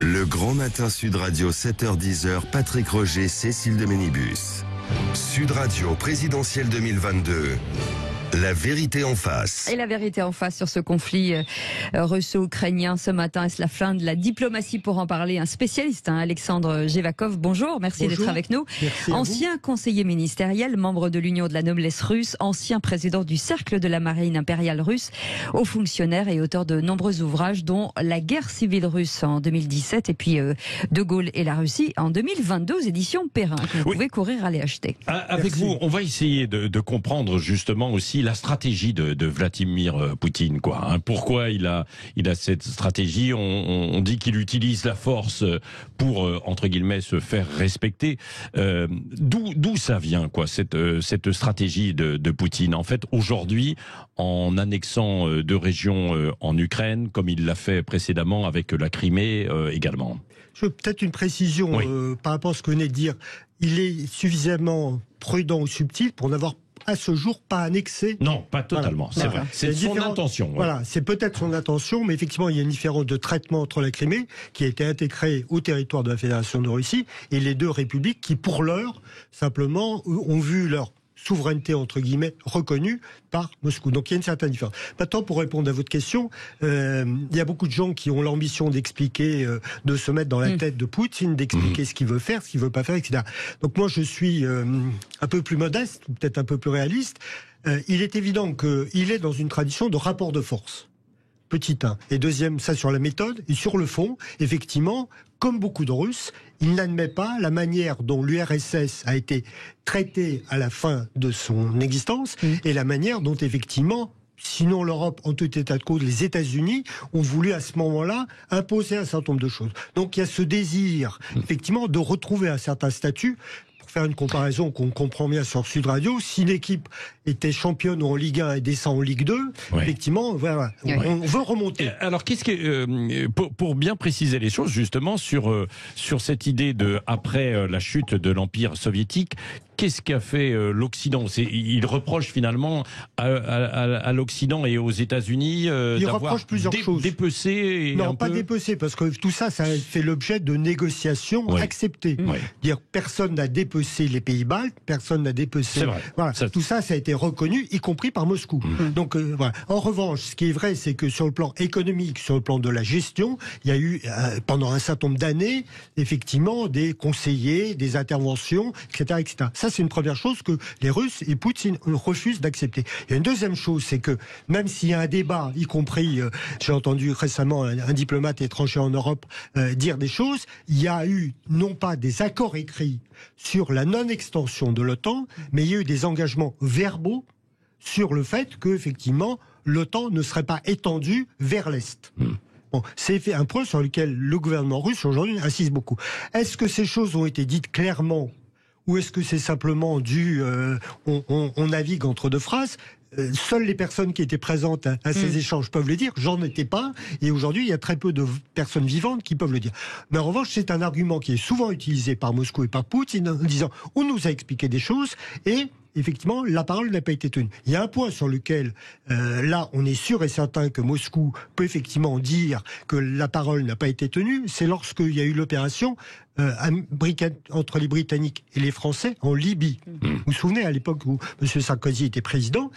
Le Grand Matin Sud Radio, 7h-10h, Patrick Roger, Cécile de Ménibus. Sud Radio, présidentielle 2022. La vérité en face. Et la vérité en face sur ce conflit russo-ukrainien ce matin. Est-ce la fin de la diplomatie? Pour en parler, un spécialiste, Alexandre Gevakov. Bonjour, merci d'être avec nous. Ancien conseiller ministériel, membre de l'Union de la noblesse russe, ancien président du Cercle de la marine impériale russe, haut fonctionnaire et auteur de nombreux ouvrages, dont La guerre civile russe en 2017 et puis De Gaulle et la Russie en 2022 aux éditions Perrin, que vous pouvez courir aller acheter. Avec vous, on va essayer de comprendre justement aussi la stratégie de Vladimir Poutine, Pourquoi il a cette stratégie? On dit qu'il utilise la force pour entre guillemets se faire respecter. D'où ça vient, cette stratégie de Poutine? En fait, aujourd'hui, en annexant deux régions en Ukraine, comme il l'a fait précédemment avec la Crimée également. Je veux peut-être une précision par rapport à ce que vous venez de dire. Il est suffisamment prudent ou subtil pour n'avoir à ce jour pas annexé. Non, pas totalement, c'est vrai. C'est son intention. Voilà, c'est peut-être son intention, mais effectivement, il y a une différence de traitement entre la Crimée, qui a été intégrée au territoire de la Fédération de Russie, et les deux républiques qui, pour l'heure, simplement, ont vu leur souveraineté, entre guillemets, reconnue par Moscou. Donc il y a une certaine différence. Maintenant, pour répondre à votre question, il y a beaucoup de gens qui ont l'ambition d'expliquer, de se mettre dans la tête de Poutine, d'expliquer ce qu'il veut faire, ce qu'il veut pas faire, etc. Donc moi, je suis un peu plus modeste, ou peut-être un peu plus réaliste. Il est évident qu'il est dans une tradition de rapport de force. Petit 1. Et deuxième, ça sur la méthode. Et sur le fond, effectivement, comme beaucoup de Russes, il n'admet pas la manière dont l'URSS a été traitée à la fin de son existence et la manière dont, effectivement, sinon l'Europe, en tout état de cause, les États-Unis ont voulu à ce moment-là imposer un certain nombre de choses. Donc il y a ce désir, effectivement, de retrouver un certain statut. Pour faire une comparaison qu'on comprend bien sur Sud Radio, si l'équipe était championne en Ligue 1 et descend en Ligue 2, effectivement, voilà, on veut remonter. Alors, qu'est-ce que pour bien préciser les choses, justement, sur cette idée de après la chute de l'Empire soviétique, qu'est-ce qu'a fait l'Occident? Il reproche finalement à l'Occident et aux États-Unis d'avoir dépecé. Non, pas dépecé, parce que tout ça, ça fait l'objet de négociations acceptées. Dire personne n'a dépecé les pays baltes, personne n'a dépecé. C'est vrai. Voilà, tout ça a été reconnu, y compris par Moscou. Donc voilà. En revanche, ce qui est vrai, c'est que sur le plan économique, sur le plan de la gestion, il y a eu pendant un certain nombre d'années, effectivement, des conseillers, des interventions, etc., etc. Ça, c'est une première chose que les Russes et Poutine refusent d'accepter. Il y a une deuxième chose, c'est que même s'il y a un débat, y compris, j'ai entendu récemment un diplomate étranger en Europe dire des choses, il y a eu non pas des accords écrits sur la non-extension de l'OTAN, mais il y a eu des engagements verbaux sur le fait que, effectivement, l'OTAN ne serait pas étendue vers l'Est. Bon, c'est un point sur lequel le gouvernement russe aujourd'hui insiste beaucoup. Est-ce que ces choses ont été dites clairement ou est-ce que c'est simplement on navigue entre deux phrases? Seules les personnes qui étaient présentes à ces échanges peuvent le dire. J'en étais pas. Et aujourd'hui, il y a très peu de personnes vivantes qui peuvent le dire. Mais en revanche, c'est un argument qui est souvent utilisé par Moscou et par Poutine en disant on nous a expliqué des choses et effectivement, la parole n'a pas été tenue. Il y a un point sur lequel, là, on est sûr et certain que Moscou peut effectivement dire que la parole n'a pas été tenue. C'est lorsqu'il y a eu l'opération entre les Britanniques et les Français en Libye. Vous vous souvenez, à l'époque où M. Sarkozy était président,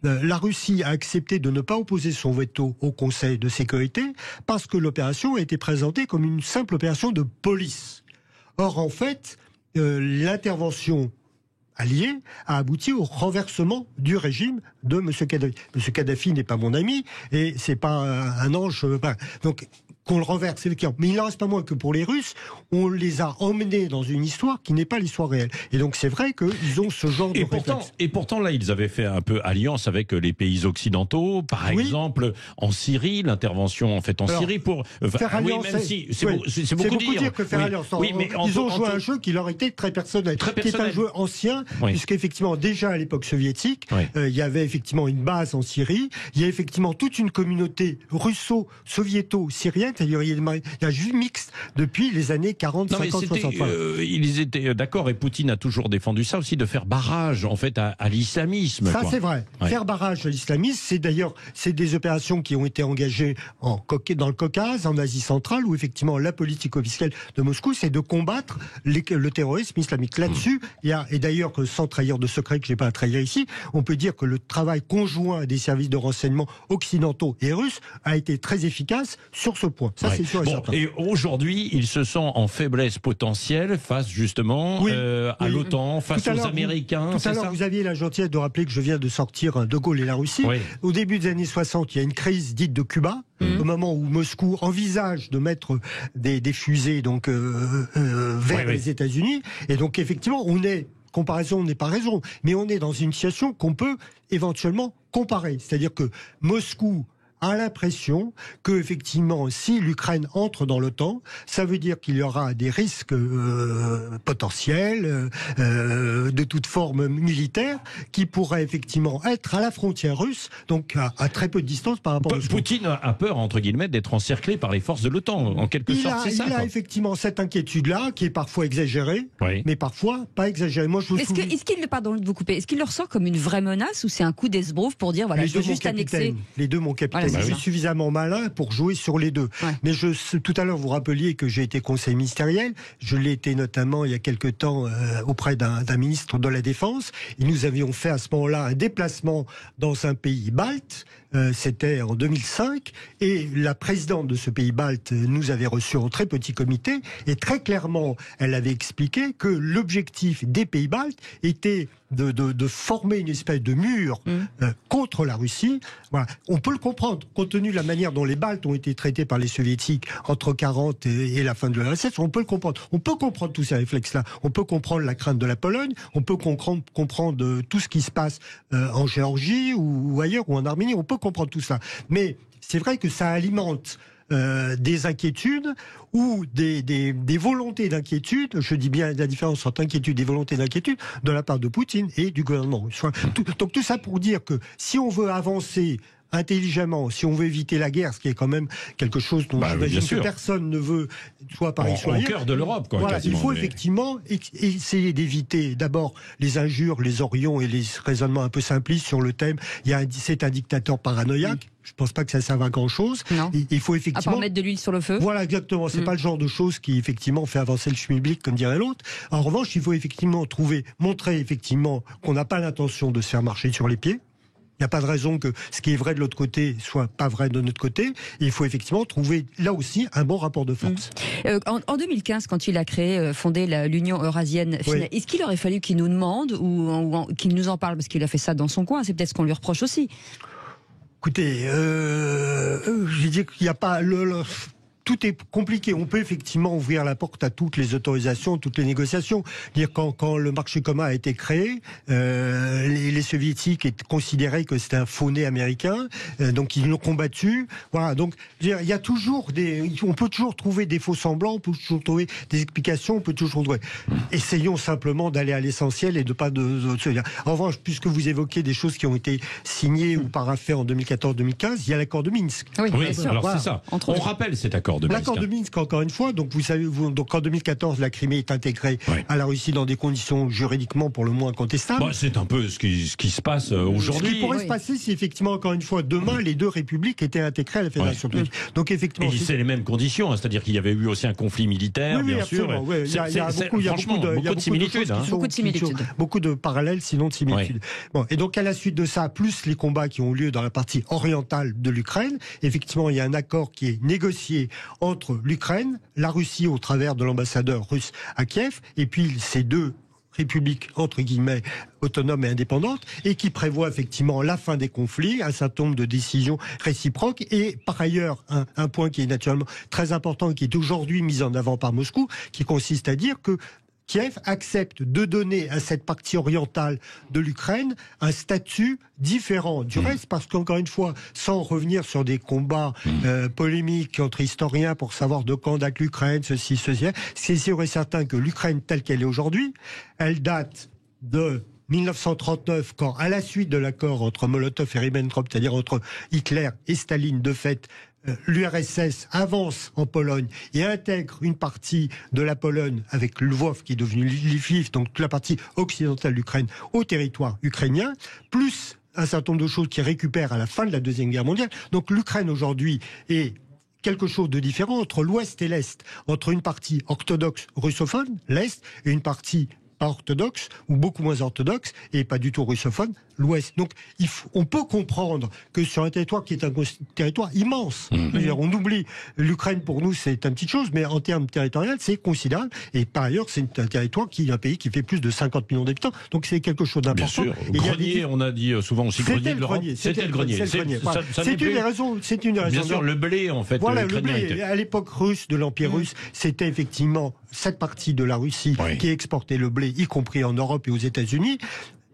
la Russie a accepté de ne pas opposer son veto au Conseil de sécurité parce que l'opération a été présentée comme une simple opération de police. Or, en fait, l'intervention allié a abouti au renversement du régime de M. Kadhafi. M. Kadhafi n'est pas mon ami et c'est pas un ange. Donc qu'on le renverse, c'est le cas. Mais il n'en reste pas moins que pour les Russes, on les a emmenés dans une histoire qui n'est pas l'histoire réelle. Et donc c'est vrai qu'ils ont ce genre de réflexe. Et pourtant, là, ils avaient fait un peu alliance avec les pays occidentaux. Par exemple, en Syrie, l'intervention en fait en Syrie pour faire alliance. C'est beaucoup dire que faire alliance. Mais ils ont joué un jeu qui leur était très personnel, qui est un jeu ancien, puisqu'effectivement déjà à l'époque soviétique, il y avait effectivement une base en Syrie, il y a effectivement toute une communauté russo-soviéto-syrienne ukrainienne. C'est-à-dire, il y a des mariages mixtes depuis les années 40, 50, 60. Ils étaient d'accord, et Poutine a toujours défendu ça aussi, de faire barrage en fait à l'islamisme. Ça, c'est vrai. Ouais. Faire barrage à l'islamisme, c'est des opérations qui ont été engagées dans le Caucase, en Asie centrale, où effectivement la politique officielle de Moscou, c'est de combattre le terrorisme islamique. Là-dessus, et d'ailleurs, sans trahir de secret que je n'ai pas à trahir ici, on peut dire que le travail conjoint des services de renseignement occidentaux et russes a été très efficace sur ce point. Ça, c'est sûr et certain. Et aujourd'hui, ils se sentent en faiblesse potentielle face justement à l'OTAN, face aux Américains. Tout à l'heure, vous aviez la gentillesse de rappeler que je viens de sortir De Gaulle et la Russie. Oui. Au début des années 60, il y a une crise dite de Cuba, au moment où Moscou envisage de mettre des fusées vers les États-Unis. Et donc, effectivement, comparaison n'est pas raison, mais on est dans une situation qu'on peut éventuellement comparer. C'est-à-dire que Moscou a l'impression que, effectivement, si l'Ukraine entre dans l'OTAN, ça veut dire qu'il y aura des risques potentiels de toute forme militaire qui pourraient effectivement être à la frontière russe, donc à très peu de distance par rapport à Moscou. Poutine a peur, entre guillemets, d'être encerclé par les forces de l'OTAN, en quelque sorte, c'est ça. Il a effectivement cette inquiétude-là, qui est parfois exagérée, mais parfois pas exagérée. Moi, pardon de vous couper, est-ce qu'il le ressent comme une vraie menace ou c'est un coup d'esbrouf pour dire, voilà, je veux juste annexer... Les deux, mon capitaine. Je suis suffisamment malin pour jouer sur les deux. Ouais. Mais tout à l'heure, vous rappeliez que j'ai été conseiller ministériel. Je l'ai été notamment il y a quelque temps auprès d'un ministre de la Défense. Et nous avions fait à ce moment-là un déplacement dans un pays balte. C'était en 2005. Et la présidente de ce pays balte nous avait reçus en très petit comité. Et très clairement, elle avait expliqué que l'objectif des pays baltes était de former une espèce de mur contre la Russie. Voilà. On peut le comprendre, compte tenu de la manière dont les Baltes ont été traités par les Soviétiques entre 40 et la fin de l'URSS. On peut le comprendre. On peut comprendre tous ces réflexes-là. On peut comprendre la crainte de la Pologne. On peut comprendre tout ce qui se passe en Géorgie ou ailleurs, ou en Arménie. On peut comprendre tout ça. Mais c'est vrai que ça alimente des inquiétudes ou des volontés d'inquiétude, je dis bien la différence entre inquiétude et volonté d'inquiétude, de la part de Poutine et du gouvernement russe. Donc tout ça pour dire que si on veut avancer intelligemment, si on veut éviter la guerre, ce qui est quand même quelque chose dont j'imagine que personne ne veut, soit Paris, soit ailleurs. Au cœur de l'Europe, quoi. Voilà, il faut effectivement essayer d'éviter d'abord les injures, les orions et les raisonnements un peu simplistes sur le thème. C'est un dictateur paranoïaque. Je pense pas que ça serve à grand chose. Il faut effectivement. À part mettre de l'huile sur le feu. Voilà, exactement. C'est pas le genre de chose qui effectivement fait avancer le schmilblick, comme dirait l'autre. En revanche, il faut effectivement montrer effectivement qu'on n'a pas l'intention de se faire marcher sur les pieds. Il n'y a pas de raison que ce qui est vrai de l'autre côté soit pas vrai de notre côté. Et il faut effectivement trouver là aussi un bon rapport de force. En 2015, quand il a fondé l'Union eurasienne, est-ce qu'il aurait fallu qu'il nous demande ou qu'il nous en parle, parce qu'il a fait ça dans son coin? C'est peut-être ce qu'on lui reproche aussi. Écoutez, j'ai dit qu'il n'y a pas tout est compliqué. On peut effectivement ouvrir la porte à toutes les autorisations, toutes les négociations. Dire quand le marché commun a été créé, les soviétiques considéraient que c'était un faux-né américain, donc ils l'ont combattu. Voilà. Donc il y a toujours on peut toujours trouver des faux semblants, on peut toujours trouver des explications, on peut toujours trouver. Essayons simplement d'aller à l'essentiel et de pas En revanche, puisque vous évoquez des choses qui ont été signées ou paraphées en 2014-2015, il y a l'accord de Minsk. Oui, alors c'est ça. On rappelle cet accord. L'accord de Minsk, encore une fois, donc vous savez, donc en 2014, la Crimée est intégrée à la Russie dans des conditions juridiquement pour le moins contestables. C'est un peu ce qui se passe aujourd'hui. Ce qui pourrait se passer si effectivement, encore une fois, demain, les deux républiques étaient intégrées à la Fédération de Russie. Donc effectivement, et c'est les mêmes conditions, c'est-à-dire qu'il y avait eu aussi un conflit militaire, bien sûr. Il y a beaucoup de similitudes, beaucoup de parallèles, sinon de similitudes. Bon, et donc à la suite de ça, plus les combats qui ont lieu dans la partie orientale de l'Ukraine, effectivement, il y a un accord qui est négocié entre l'Ukraine, la Russie au travers de l'ambassadeur russe à Kiev, et puis ces deux républiques entre guillemets autonomes et indépendantes, et qui prévoit effectivement la fin des conflits, un certain nombre de décisions réciproques, et par ailleurs un point qui est naturellement très important, qui est aujourd'hui mis en avant par Moscou, qui consiste à dire que Kiev accepte de donner à cette partie orientale de l'Ukraine un statut différent du reste, parce qu'encore une fois, sans revenir sur des combats polémiques entre historiens pour savoir de quand date l'Ukraine, c'est sûr et certain que l'Ukraine telle qu'elle est aujourd'hui, elle date de 1939, quand, à la suite de l'accord entre Molotov et Ribbentrop, c'est-à-dire entre Hitler et Staline, de fait, l'URSS avance en Pologne et intègre une partie de la Pologne avec Lwów qui est devenu Lviv, donc toute la partie occidentale d'Ukraine, au territoire ukrainien, plus un certain nombre de choses qui récupèrent à la fin de la Deuxième Guerre mondiale. Donc l'Ukraine aujourd'hui est quelque chose de différent entre l'Ouest et l'Est, entre une partie orthodoxe russophone, l'Est, et une partie pas orthodoxe, ou beaucoup moins orthodoxe, et pas du tout russophone, l'Ouest. Donc, on peut comprendre que sur un territoire qui est un territoire immense, on oublie, l'Ukraine pour nous c'est une petite chose, mais en termes territoriaux c'est considérable, et par ailleurs c'est un territoire qui est un pays qui fait plus de 50 millions d'habitants, donc c'est quelque chose d'important. Bien sûr, grenier, on a dit souvent aussi grenier de l'Europe. C'était le grenier. C'est une des raisons. Bien sûr, le blé en fait. Voilà, le blé, à l'époque russe, de l'Empire russe, c'était effectivement cette partie de la Russie qui exportait le blé, y compris en Europe et aux États-Unis.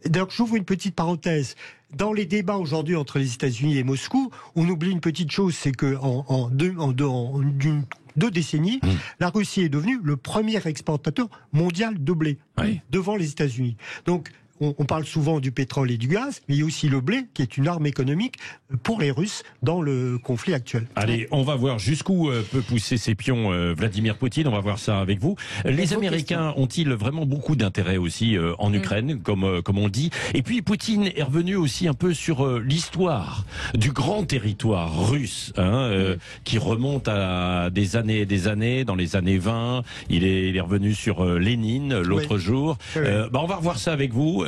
Donc j'ouvre une petite parenthèse. Dans les débats aujourd'hui entre les États-Unis et Moscou, on oublie une petite chose, c'est que en deux décennies, la Russie est devenue le premier exportateur mondial de blé, devant les États-Unis. Donc on parle souvent du pétrole et du gaz, mais il y a aussi le blé, qui est une arme économique pour les Russes dans le conflit actuel. Allez, on va voir jusqu'où peut pousser ses pions Vladimir Poutine. On va voir ça avec vous. Les Américains ont-ils vraiment beaucoup d'intérêt aussi en Ukraine, comme on dit? Et puis Poutine est revenu aussi un peu sur l'histoire du grand territoire russe, qui remonte à des années et des années, dans les années 20. Il est revenu sur Lénine l'autre jour. On va revoir ça avec vous.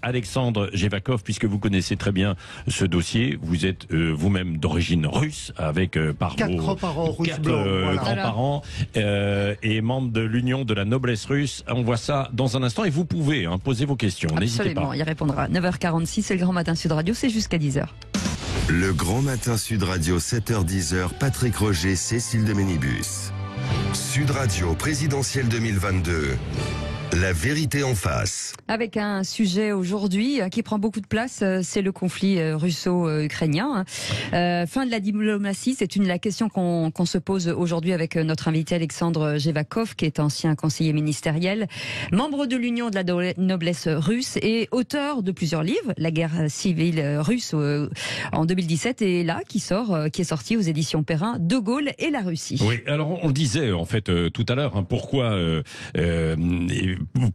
Alexandre Jevakov, puisque vous connaissez très bien ce dossier, vous êtes vous-même d'origine russe, avec quatre grands-parents russes blancs, grands-parents et membre de l'Union de la noblesse russe. On voit ça dans un instant et vous pouvez poser vos questions. N'hésitez pas. Absolument, il répondra. 9h46, c'est le Grand Matin Sud Radio, c'est jusqu'à 10h. Le Grand Matin Sud Radio, 7h-10h, Patrick Roger, Cécile de Ménibus. Sud Radio, présidentielle 2022. La vérité en face. Avec un sujet aujourd'hui qui prend beaucoup de place, c'est le conflit russo-ukrainien. Fin de la diplomatie, c'est la question qu'on se pose aujourd'hui avec notre invité Alexandre Jevakov, qui est ancien conseiller ministériel, membre de l'Union de la noblesse russe et auteur de plusieurs livres. La guerre civile russe en 2017 et là qui est sorti aux éditions Perrin, De Gaulle et la Russie. Oui, alors on le disait en fait tout à l'heure, pourquoi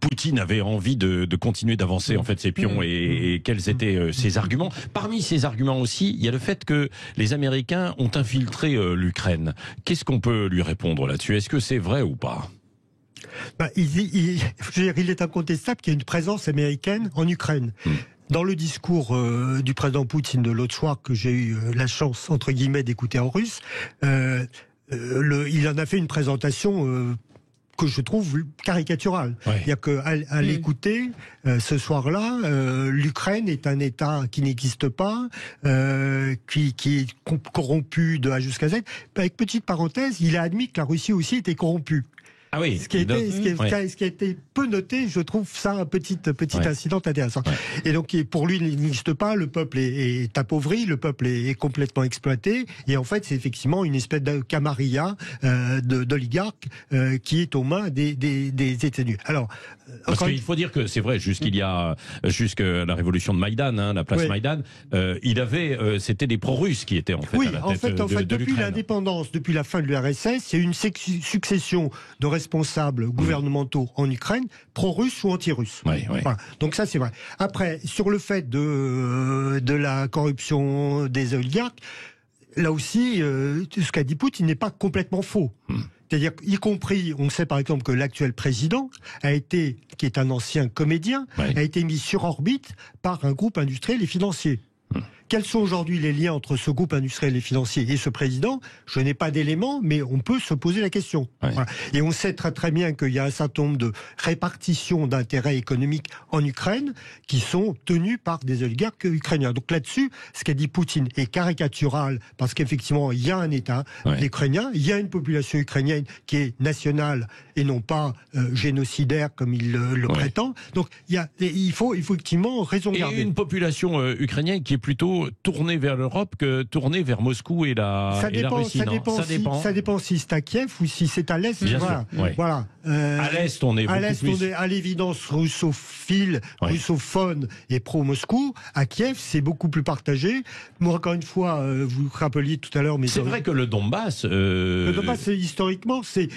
Poutine avait envie de continuer d'avancer en fait ses pions et quels étaient ses arguments. Parmi ces arguments aussi, il y a le fait que les Américains ont infiltré l'Ukraine. Qu'est-ce qu'on peut lui répondre là-dessus? Est-ce que c'est vrai ou pas? Il est incontestable qu'il y a une présence américaine en Ukraine. Dans le discours du président Poutine de l'autre soir, que j'ai eu la chance, entre guillemets, d'écouter en russe, il en a fait une présentation que je trouve caricaturale. Il y a qu'à l'écouter, ce soir-là, l'Ukraine est un État qui n'existe pas, qui est corrompu de A jusqu'à Z. Avec petite parenthèse, il a admis que la Russie aussi était corrompue. Ah oui. Ce qui a été peu noté, je trouve ça un petit incident intéressant. Et donc pour lui, il n'existe pas, le peuple est appauvri, le peuple est complètement exploité, et en fait c'est effectivement une espèce de camarilla d'oligarques qui est aux mains des États-Unis. Alors, parce qu'il faut dire que c'est vrai, jusqu'à la révolution de Maïdan, la place Maïdan, c'était des pro-russes qui étaient en fait à la tête de depuis l'indépendance, depuis la fin de l'URSS, il y a une succession de responsables gouvernementaux en Ukraine, pro-russes ou anti-russes. Voilà. Donc ça c'est vrai. Après, sur le fait de la corruption des oligarques, là aussi, ce qu'a dit Poutine n'est pas complètement faux. C'est-à-dire, y compris, on sait par exemple que l'actuel président qui est un ancien comédien, a été mis sur orbite par un groupe industriel et financier. Quels sont aujourd'hui les liens entre ce groupe industriel et financier et ce président? Je n'ai pas d'éléments, mais on peut se poser la question. Voilà. Et on sait très très bien qu'il y a un certain nombre de répartitions d'intérêts économiques en Ukraine qui sont tenues par des oligarques ukrainiens. Donc là-dessus, ce qu'a dit Poutine est caricatural, parce qu'effectivement, il y a un État ukrainien, il y a une population ukrainienne qui est nationale et non pas génocidaire comme il le prétend. Donc il faut effectivement raison garder. Et une population ukrainienne qui est plutôt plutôt tourner vers l'Europe que tourner vers Moscou et la Russie. Ça dépend si c'est à Kiev ou si c'est à l'Est. Bien sûr, ouais. Voilà. À l'Est, on est on est à l'évidence russophile, russophone et pro-Moscou. À Kiev, c'est beaucoup plus partagé. Moi, encore une fois, vous rappeliez tout à l'heure... C'est vrai que le Donbass... Le Donbass, historiquement, c'est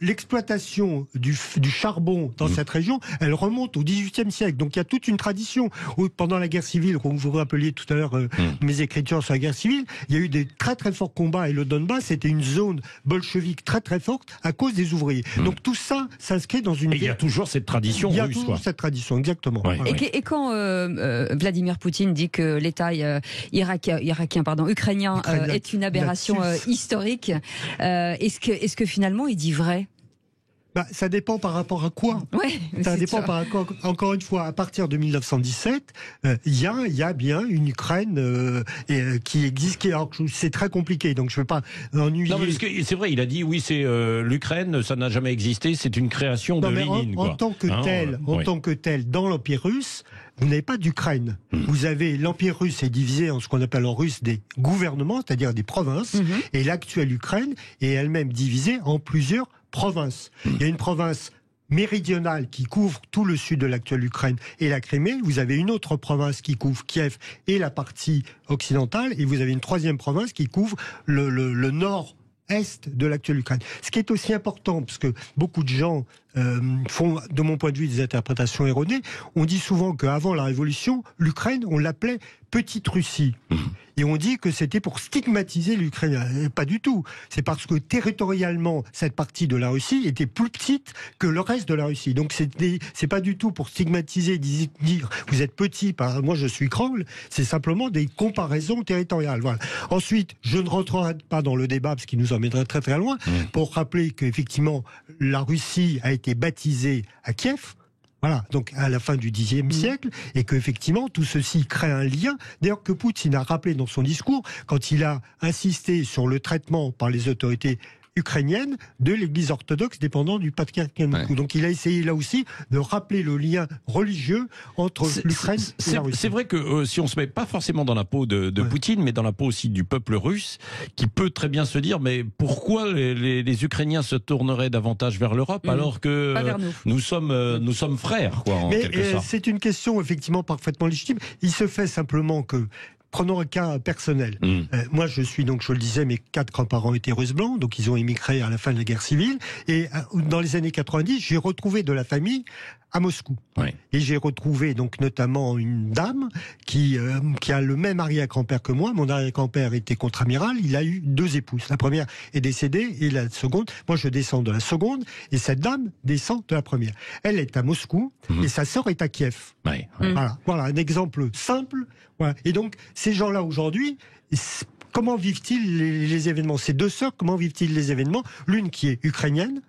l'exploitation du charbon dans cette région, elle remonte au XVIIIe siècle. Donc il y a toute une tradition. Pendant la guerre civile, comme vous rappeliez tout à l'heure mes écritures sur la guerre civile, il y a eu des très très forts combats et le Donbass c'était une zone bolchevique très très forte à cause des ouvriers. Donc tout ça s'inscrit dans une... Et il y a toujours cette tradition russe. Il y a toujours cette tradition, exactement. Ouais, et, ouais. Et quand Vladimir Poutine dit que l'État ukrainien est une aberration historique, est-ce que finalement il dit vrai ? Ça dépend par rapport à quoi. Ouais, ça dépend par rapport, encore une fois, à partir de 1917, il y a bien une Ukraine qui existe. Alors c'est très compliqué, donc je ne veux pas ennuyer. Non, parce que c'est vrai, il a dit oui, c'est l'Ukraine, ça n'a jamais existé, c'est une création de Lénine. En tant que tel, dans l'Empire russe, vous n'avez pas d'Ukraine. Vous avez l'Empire russe est divisé en ce qu'on appelle en russe des gouvernements, c'est-à-dire des provinces, et l'actuelle Ukraine est elle-même divisée en plusieurs provinces. Il y a une province méridionale qui couvre tout le sud de l'actuelle Ukraine et la Crimée. Vous avez une autre province qui couvre Kiev et la partie occidentale, et vous avez une troisième province qui couvre le nord-est de l'actuelle Ukraine. Ce qui est aussi important, parce que beaucoup de gens font, de mon point de vue, des interprétations erronées. On dit souvent qu'avant la Révolution, l'Ukraine, on l'appelait Petite Russie. Et on dit que c'était pour stigmatiser l'Ukraine. Pas du tout. C'est parce que territorialement, cette partie de la Russie était plus petite que le reste de la Russie. Donc c'est pas du tout pour stigmatiser, dire vous êtes petit, moi je suis grand. C'est simplement des comparaisons territoriales. Voilà. Ensuite, je ne rentrerai pas dans le débat parce qu'il nous emmènerait très très loin, pour rappeler qu'effectivement la Russie a été baptisée à Kiev. Voilà, donc à la fin du Xe siècle, et qu'effectivement tout ceci crée un lien. D'ailleurs que Poutine a rappelé dans son discours, quand il a insisté sur le traitement par les autorités ukrainienne de l'Église orthodoxe dépendant du patriarcat. Ouais. Donc il a essayé là aussi de rappeler le lien religieux entre l'Ukraine et la Russie. C'est vrai que si on se met pas forcément dans la peau de Poutine, mais dans la peau aussi du peuple russe, qui peut très bien se dire mais pourquoi les Ukrainiens se tourneraient davantage vers l'Europe alors que nous sommes frères, quoi, en quelque sorte. C'est une question effectivement parfaitement légitime. Il se fait simplement que prenons un cas personnel. Moi, je suis donc, je le disais, mes 4 grands-parents étaient russes blancs, donc ils ont émigré à la fin de la guerre civile. Et dans les années 90, j'ai retrouvé de la famille à Moscou. Ouais. Et j'ai retrouvé donc notamment une dame qui a le même arrière-grand-père que moi. Mon arrière-grand-père était contre-amiral. Il a eu 2 épouses. La première est décédée et la seconde, moi je descends de la seconde et cette dame descend de la première. Elle est à Moscou et sa sœur est à Kiev. Ouais. Voilà un exemple simple. Voilà. Et donc ces gens-là aujourd'hui, comment vivent-ils les événements? Ces 2 sœurs, comment vivent-ils les événements? L'une qui est ukrainienne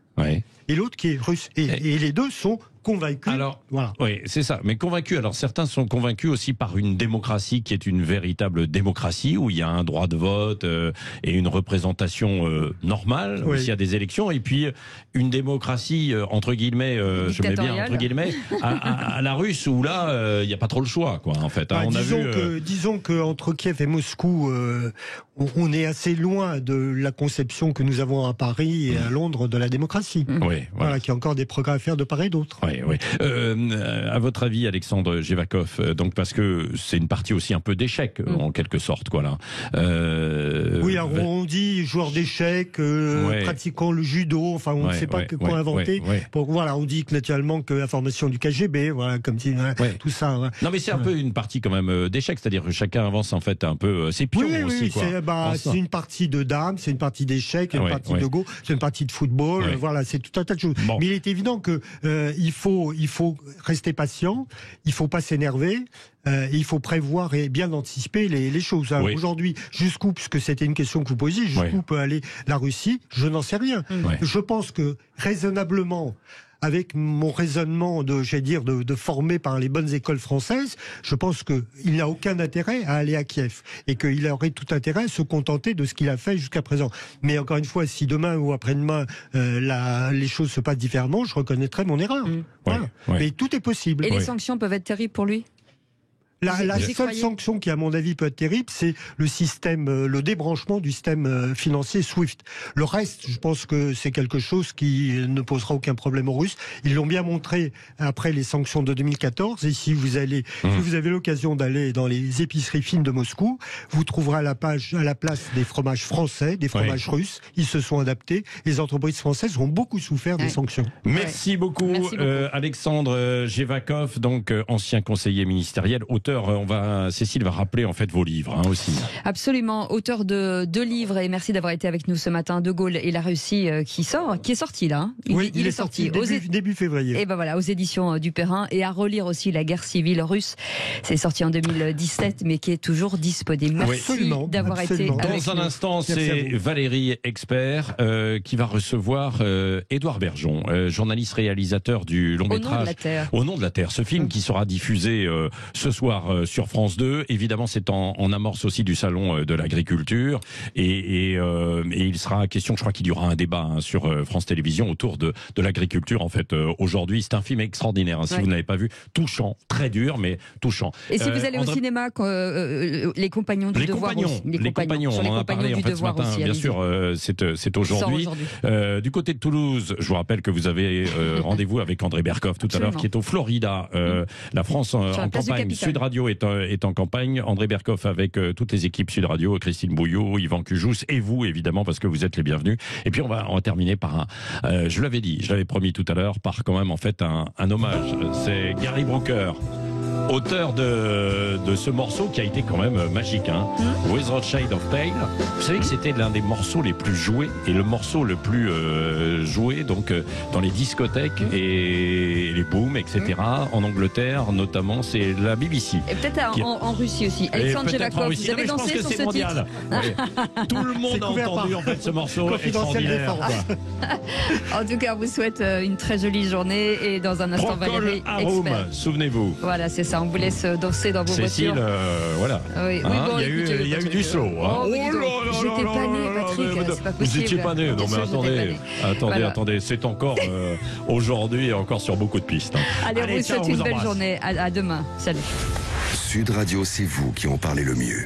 et l'autre qui est russe. Et les 2 sont convaincus. Alors, oui, c'est ça. Mais convaincus. Alors, certains sont convaincus aussi par une démocratie qui est une véritable démocratie où il y a un droit de vote et une représentation normale. Où il y a des élections. Et puis, une démocratie, entre guillemets, je mets bien entre guillemets, à la russe où là, il n'y a pas trop le choix, quoi, en fait. Disons qu'entre Kiev et Moscou, on est assez loin de la conception que nous avons à Paris et à Londres de la démocratie. Voilà, qu'il y a encore des progrès à faire de part et d'autre. Oui. À votre avis, Alexandre Jevakov, donc parce que c'est une partie aussi un peu d'échec en quelque sorte, quoi là. Oui, alors on dit joueur d'échecs, pratiquant le judo, enfin on ne sait pas quoi inventer. Voilà, on dit que naturellement que la formation du KGB, voilà, comme si tout ça. Ouais. Non, mais c'est un peu une partie quand même d'échecs, c'est-à-dire que chacun avance en fait un peu ses pions aussi. C'est une partie de dames, c'est une partie d'échecs, une partie de go, c'est une partie de football. Voilà, c'est tout un tas de choses. Bon. Mais il est évident que il faut rester patient, il faut pas s'énerver, il faut prévoir et bien anticiper les choses. Aujourd'hui, jusqu'où, puisque c'était une question que vous posiez, jusqu'où peut aller la Russie, je n'en sais rien. Je pense que raisonnablement, avec mon raisonnement de formé par les bonnes écoles françaises, je pense qu'il n'a aucun intérêt à aller à Kiev et qu'il aurait tout intérêt à se contenter de ce qu'il a fait jusqu'à présent. Mais encore une fois, si demain ou après-demain les choses se passent différemment, je reconnaîtrai mon erreur. Voilà. Mais tout est possible. Et les sanctions peuvent être terribles pour lui ? La seule sanction qui, à mon avis, peut être terrible, c'est le débranchement du système financier SWIFT. Le reste, je pense que c'est quelque chose qui ne posera aucun problème aux Russes. Ils l'ont bien montré après les sanctions de 2014. Et si vous avez l'occasion d'aller dans les épiceries fines de Moscou, vous trouverez à la place des fromages français, des fromages russes. Ils se sont adaptés. Les entreprises françaises ont beaucoup souffert des sanctions. Merci beaucoup. Alexandre Jevakov, donc ancien conseiller ministériel, auteur. Cécile va rappeler en fait vos livres aussi. Absolument, auteur de 2 livres, et merci d'avoir été avec nous ce matin. De Gaulle et la Russie qui est sorti là. Il est sorti début février. Et ben voilà, aux éditions du Perrin, et à relire aussi La guerre civile russe. C'est sorti en 2017, mais qui est toujours disponible. Merci d'avoir été avec nous. Dans un instant, c'est Valérie Expert qui va recevoir Édouard Bergeon, journaliste réalisateur du long métrage Au nom de la Terre. Ce film qui sera diffusé ce soir sur France 2. Évidemment, c'est en amorce aussi du salon de l'agriculture, et il sera question, je crois qu'il y aura un débat sur France Télévisions autour de l'agriculture en fait aujourd'hui. C'est un film extraordinaire, si vous n'avez pas vu, touchant, très dur mais touchant. Et si vous allez au cinéma, les compagnons du devoir, les compagnons, on en a parlé en fait ce matin, bien sûr, c'est aujourd'hui. Du côté de Toulouse, je vous rappelle que vous avez rendez-vous avec André Berkoff tout à l'heure, qui est au Florida. La France en campagne, Sud Radio est en campagne. André Berkoff avec toutes les équipes Sud Radio, Christine Bouillot, Yvan Cujous et vous évidemment, parce que vous êtes les bienvenus. Et puis on va terminer par je l'avais promis tout à l'heure, par quand même en fait un hommage. C'est Gary Brooker, auteur de ce morceau qui a été quand même magique, With a Shade of Pale. Vous savez que c'était l'un des morceaux les plus joués et le morceau le plus joué donc dans les discothèques et les booms, etc. En Angleterre notamment, c'est la BBC. Et peut-être en Russie aussi. Alexandre Jevakov, vous avez dansé sur ce titre. Tout le monde a entendu en fait ce morceau extraordinaire. En tout cas, on vous souhaite une très jolie journée, et dans un instant, Valérie Expert. Souvenez-vous. Voilà, c'est ça. On vous laisse danser dans vos Cécile, voitures. voilà. Oui, bon, il y a eu du slow. J'étais pas né, Patrick. C'est pas possible. Vous n'étiez pas né. Non, mais attendez. C'est encore aujourd'hui et encore sur beaucoup de pistes. Allez, on vous souhaite une belle journée. À demain. Salut. Sud Radio, c'est vous qui en parlez le mieux.